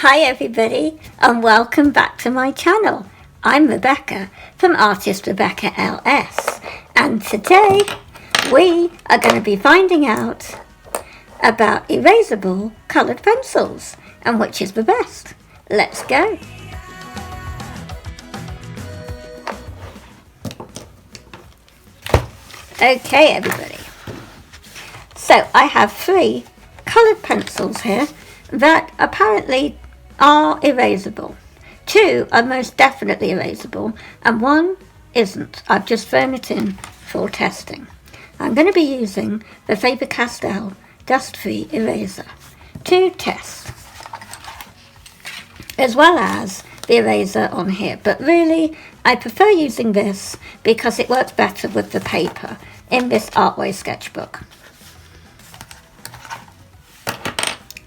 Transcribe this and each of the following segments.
Hi everybody and welcome back to my channel. I'm Rebecca from ArtistRebeccaLS and today we are going to be finding out about erasable coloured pencils and which is the best. Let's go. Okay everybody, so I have 3 coloured pencils here that apparently are erasable. 2 are most definitely erasable and 1 isn't. I've just thrown it in for testing. I'm going to be using the Faber-Castell dust-free eraser to test, as well as the eraser on here, but really I prefer using this because it works better with the paper in this Artway sketchbook.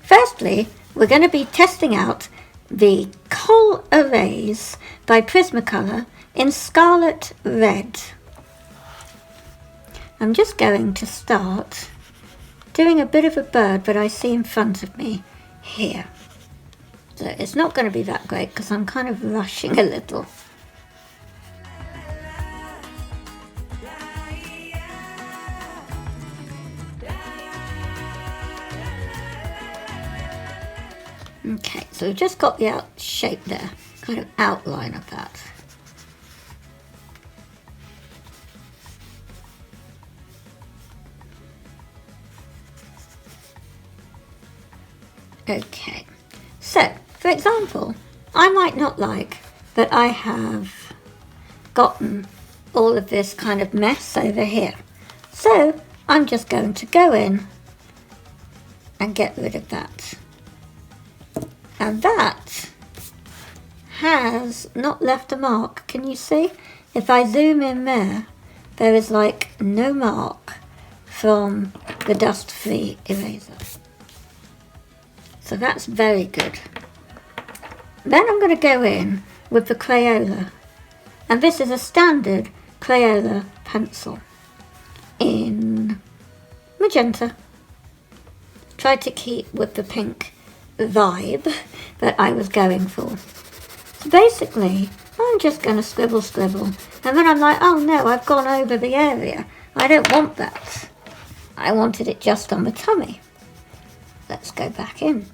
Firstly, we're going to be testing out the Kohl Erase by Prismacolor in Scarlet Red. I'm just going to start doing a bit of a bird that I see in front of me here. So it's not going to be that great because I'm kind of rushing a little. Okay, so we've just got the shape there, kind of outline of that. Okay, so for example, I might not like that I have gotten all of this kind of mess over here. So I'm just going to go in and get rid of that. And that has not left a mark. Can you see? If I zoom in there, there is like no mark from the dust-free eraser. So that's very good. Then I'm going to go in with the Crayola. And this is a standard Crayola pencil in magenta. Try to keep with the pink vibe that I was going for. So basically, I'm just going to scribble, and then I'm like, oh no, I've gone over the area. I don't want that. I wanted it just on the tummy. Let's go back in.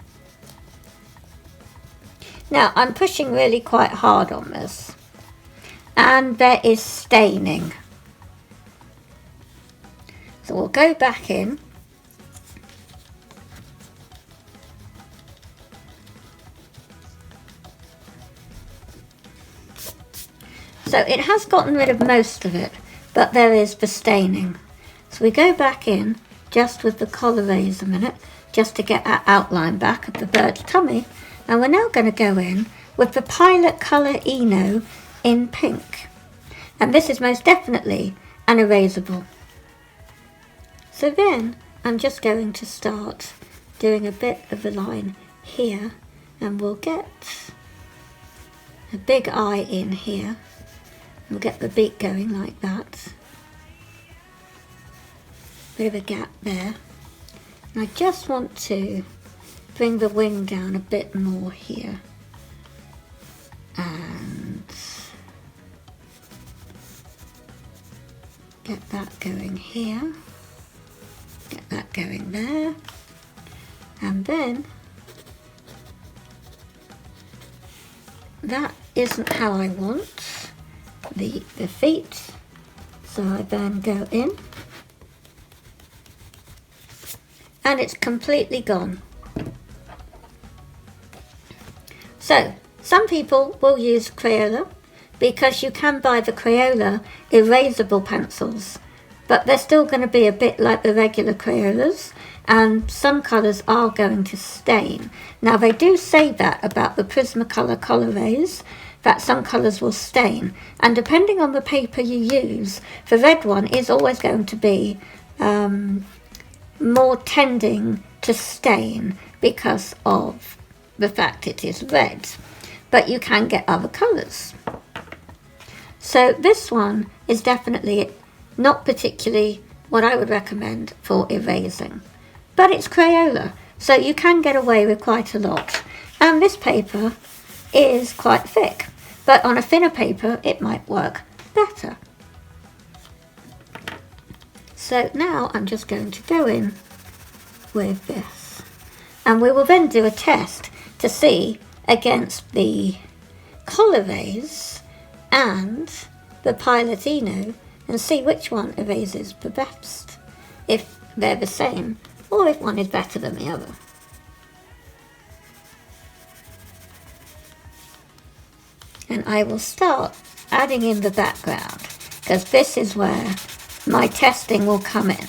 Now, I'm pushing really quite hard on this, and there is staining. So we'll go back in. So it has gotten rid of most of it, but there is the staining. So we go back in just with the Kohl Erase a minute, just to get our outline back of the bird's tummy. And we're now going to go in with the Pilot Colour Eno in pink. And this is most definitely an erasable. So then I'm just going to start doing a bit of a line here, and we'll get a big eye in here. We'll get the beak going like that. Bit of a gap there. And I just want to bring the wing down a bit more here. And get that going here. Get that going there. And then that isn't how I want the feet, so I then go in and it's completely gone. So some people will use Crayola because you can buy the Crayola erasable pencils, but they're still going to be a bit like the regular Crayolas, and some colours are going to stain. Now they do say that about the Prismacolor Kohl Erase, that some colours will stain, and depending on the paper you use, the red one is always going to be more tending to stain because of the fact it is red, but you can get other colours. So this one is definitely not particularly what I would recommend for erasing, but it's Crayola, so you can get away with quite a lot. And this paper is quite thick, but on a thinner paper it might work better. So now I'm just going to go in with this, and we will then do a test to see against the colorways and the Pilot Eno and see which one erases the best, if they're the same or if one is better than the other. And I will start adding in the background, because this is where my testing will come in,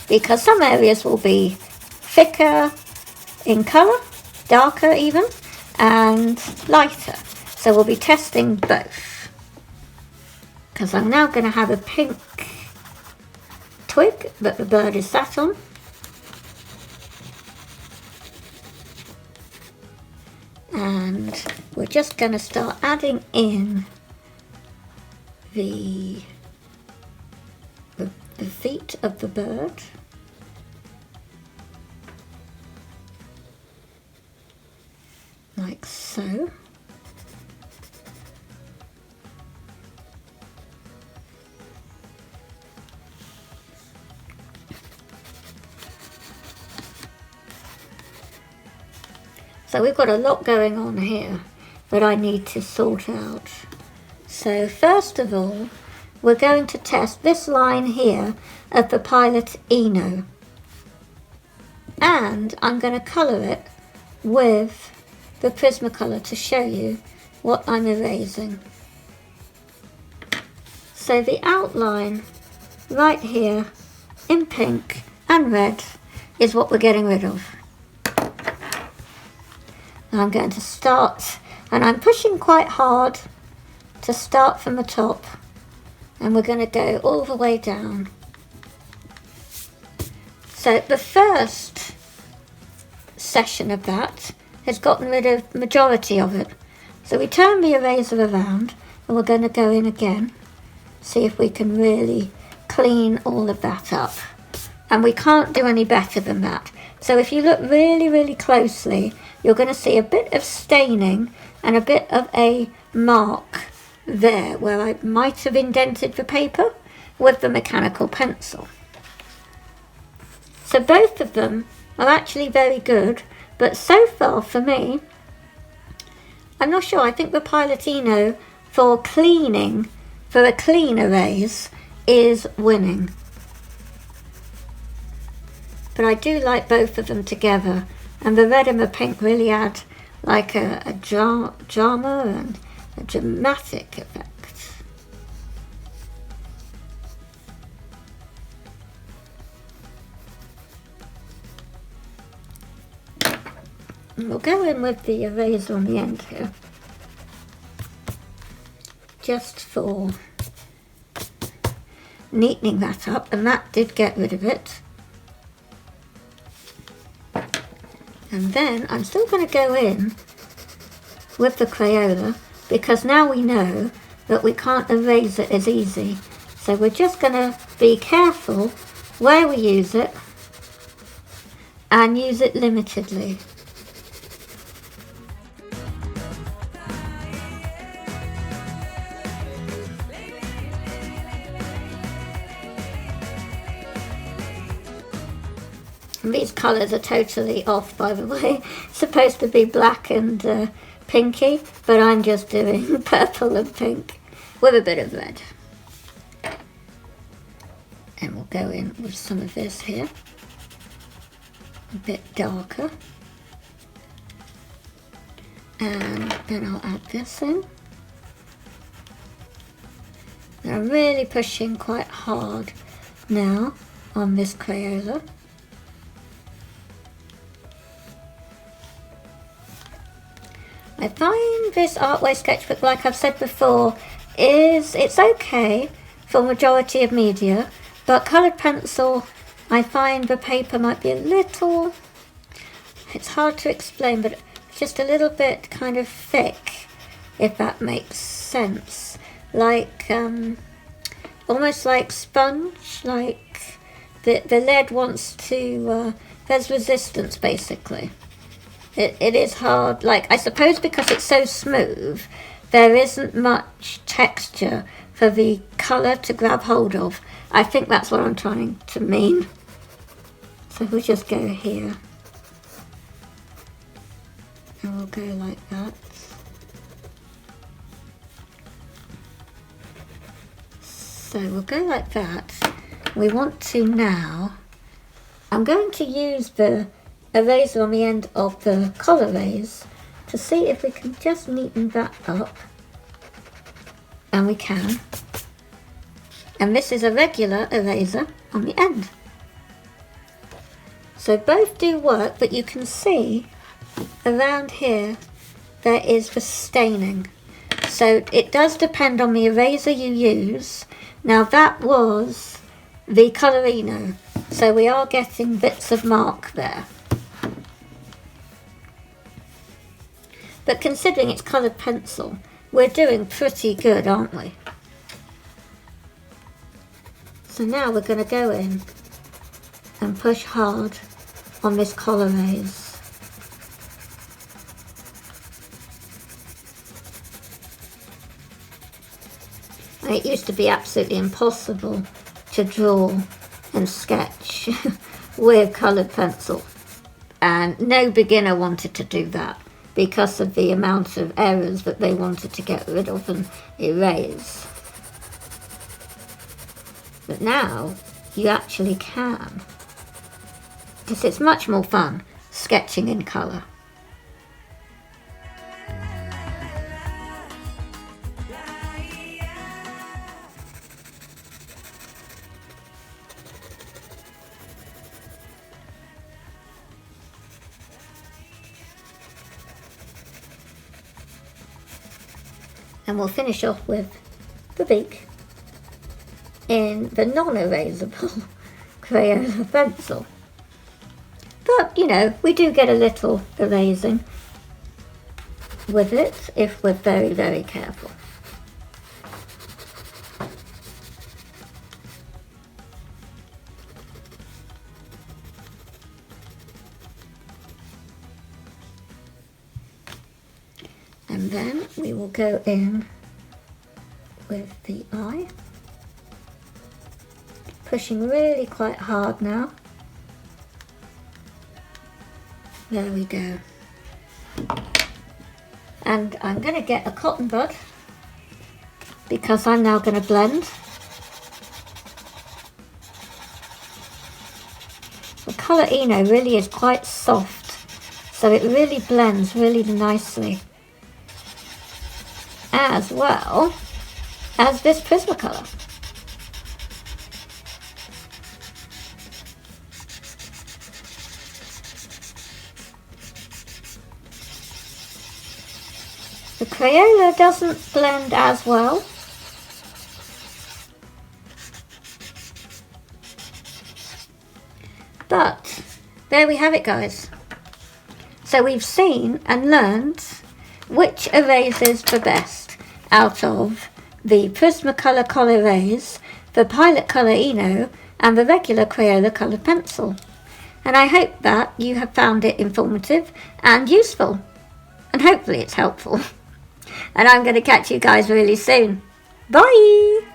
because some areas will be thicker in colour, darker even, and lighter. So we'll be testing both, because I'm now going to have a pink twig that the bird is sat on. And we're just going to start adding in the feet of the bird. Like so. So we've got a lot going on here that I need to sort out. So first of all, we're going to test this line here of the Pilot Eno. And I'm going to colour it with the Prismacolor to show you what I'm erasing. So the outline right here in pink and red is what we're getting rid of. I'm going to start, and I'm pushing quite hard to start from the top, and we're going to go all the way down. So the first session of that has gotten rid of the majority of it. So we turn the eraser around, and we're going to go in again, see if we can really clean all of that up. And we can't do any better than that. So if you look really, really closely, you're going to see a bit of staining and a bit of a mark there where I might have indented the paper with the mechanical pencil. So both of them are actually very good, but so far for me, I'm not sure. I think the Pilot Eno for cleaning, for a clean erase, is winning. But I do like both of them together, and the red and the pink really add like a drama and a dramatic effect. And we'll go in with the eraser on the end here, just for neatening that up, and that did get rid of it. And then I'm still going to go in with the Crayola, because now we know that we can't erase it as easy. So we're just going to be careful where we use it and use it limitedly. And these colours are totally off, by the way. It's supposed to be black and pinky, but I'm just doing purple and pink with a bit of red. And we'll go in with some of this here, a bit darker. And then I'll add this in. And I'm really pushing quite hard now on this Crayola. I find this Artway sketchbook, like I've said before, it's okay for majority of media, but coloured pencil, I find the paper might be a little, it's hard to explain, but it's just a little bit kind of thick, if that makes sense. Like, almost like sponge, like the lead wants to, there's resistance basically. It is hard, like, I suppose because it's so smooth, there isn't much texture for the colour to grab hold of. I think that's what I'm trying to mean. So we'll just go here. And we'll go like that. So we'll go like that. We want to now, I'm going to use the eraser on the end of the color rays to see if we can just neaten that up. And we can. And this is a regular eraser on the end. So both do work, but you can see around here there is the staining. So it does depend on the eraser you use. Now that was the Colorino, so we are getting bits of mark there. But considering it's coloured pencil, we're doing pretty good, aren't we? So now we're going to go in and push hard on this color raise. And it used to be absolutely impossible to draw and sketch with coloured pencil, and no beginner wanted to do that because of the amount of errors that they wanted to get rid of and erase. But now you actually can, because it's much more fun sketching in colour. And we'll finish off with the beak in the non-erasable Crayola pencil. But, you know, we do get a little erasing with it if we're very, very careful. And then we will go in with the eye, pushing really quite hard now. There we go. And I'm going to get a cotton bud because I'm now going to blend. The Colorino really is quite soft, so it really blends really nicely, as well as this Prismacolor. The Crayola doesn't blend as well. But there we have it, guys. So we've seen and learned which erases the best out of the Prismacolor Colorase, the Pilot Colorino, and the regular Crayola coloured pencil. And I hope that you have found it informative and useful. And hopefully it's helpful. And I'm going to catch you guys really soon. Bye!